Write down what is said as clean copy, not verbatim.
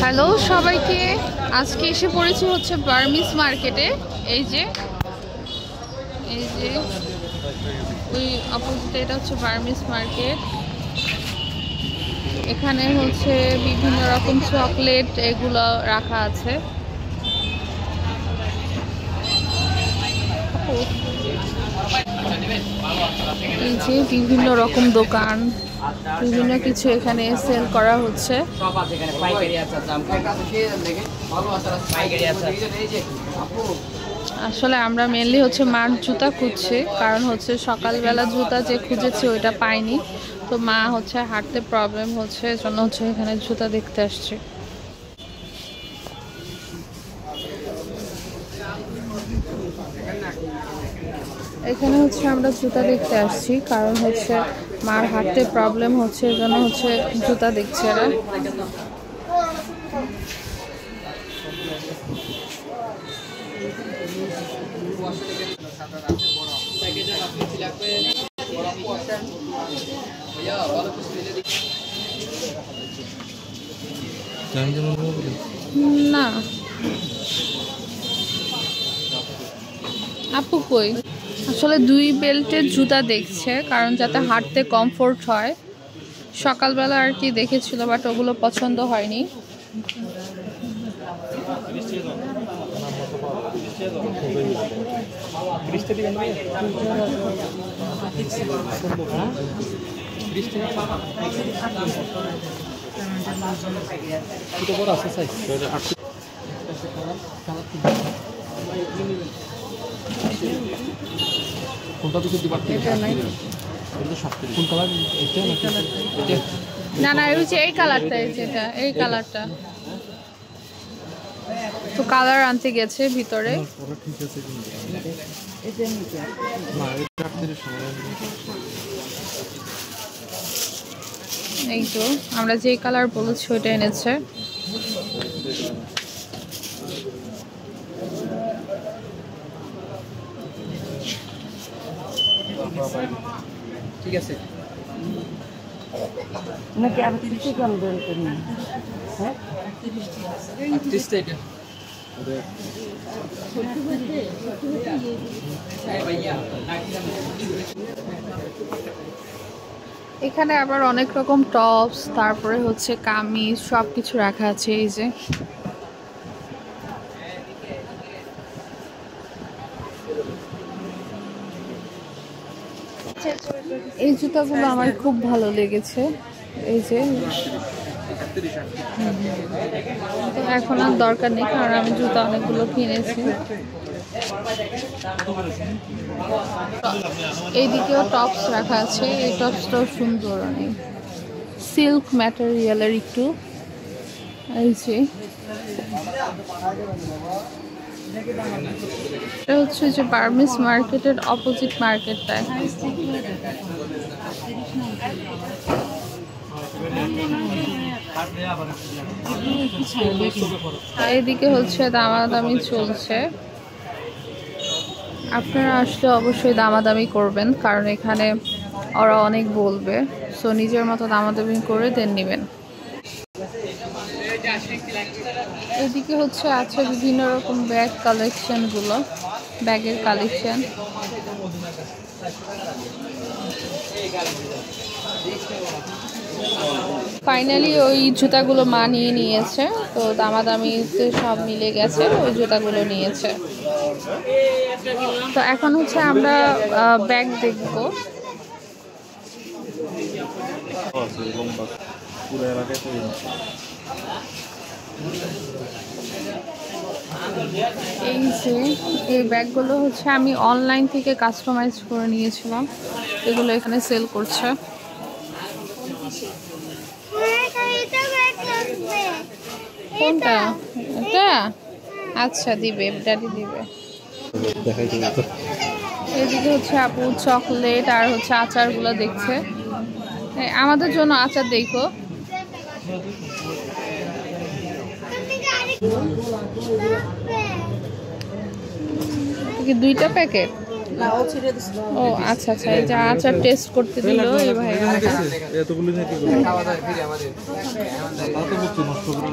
Hello সবাইকে, আজকে এসে পড়েছি হচ্ছে বার্মিস মার্কেটে। এই যে ওই অপোজিটে এটা হচ্ছে বার্মিস মার্কেট। এখানে হচ্ছে বিভিন্ন রকম চকলেট এগুলো রাখা আছে। এই যে বিভিন্ন রকম দোকান, বিভিন্ন কিছু এখানে সেল করা হচ্ছে। আসলে আমরা মেনলি হচ্ছে মার জুতা খুঁজছি, কারণ হচ্ছে সকালবেলা জুতা যে খুঁজেছি ওইটা পাইনি। তো মা হচ্ছে হাঁটতে প্রবলেম হচ্ছে, জন্য হচ্ছে এখানে জুতা দেখতে আসছে। এখানে হচ্ছে আমরা জুতা দেখতে আসছি, কারণ হচ্ছে মার হাঁটতে প্রবলেম হচ্ছে, এজন্য হচ্ছে জুতা দেখছে এরা। না আপু কই? আসলে দুই বেল্টের জুতা দেখছে, কারণ যাতে হাঁটতে কমফোর্ট হয়। সকালবেলা আর কি দেখেছিল, বাট ওগুলো পছন্দ হয়নি। না না, ওই যে এই কালারটা, যেটা এই কালারটা তো কালার আনতে গেছে ভিতরে। এই তো আমরা যে কালার বলেছি ওইটা এনেছে। ঠিক আছে নাকি আমি 30 টাকা বের করি। হ্যাঁ 30 টাকা এখানে আবার অনেক রকম টপস, তারপরে হচ্ছে কামিজ, সবকিছু রাখা আছে। এই যে এই জুতাগুলো আমার খুব ভালো লেগেছে। এই যে তো এখন আর দরকার নেই, কারণ আমি জুতা অনেকগুলো কিনেছি। এইদিকেও টপস রাখা আছে, এই টপসটাও সুন্দর, অনেক সিল্ক ম্যাটেরিয়ালের একটু। এই যে এটা হচ্ছে যে বার্মিস মার্কেটের অপোজিট মার্কেটটায়। এইদিকে হচ্ছে দামাদামি চলছে। আপনারা আসলে অবশ্যই দামাদামি করবেন, কারণ এখানে ওরা অনেক বলবে, সো নিজের মতো দামাদামি করে দেন নেবেন। এদিকে হচ্ছে আছে বিভিন্ন রকম ব্যাগ কালেকশন গুলো, ব্যাগের কালেকশন। ফাইনালি ওই জুতাগুলো মা নিয়ে নিয়েছে, তো দামাদামিতে সব মিলে গেছে, ওই জুতাগুলো নিয়েছে। তো এখন হচ্ছে আমরা ব্যাগ দেখব। এই যে এই ব্যাগগুলো হচ্ছে আমি অনলাইন থেকে কাস্টমাইজ করে নিয়েছিলাম, এগুলো এখানে সেল করছে। কোনটা? এটা আচ্ছা দিবে, ড্যাডি দিবে। এদিকে হচ্ছে আপু চকলেট আর হচ্ছে আচারগুলো দেখছে। আমাদের জন্য আচার দেখো। দুইটা প্যাকেট ও আচ্ছা আচ্ছা, এই যে আচার টেস্ট করতে দিল এই ভাই আমাকে। এতগুলো নিয়ে কি করবো? খাওয়া দাওয়া ফিরে আমাদের তা তো বুঝছি, নষ্ট করে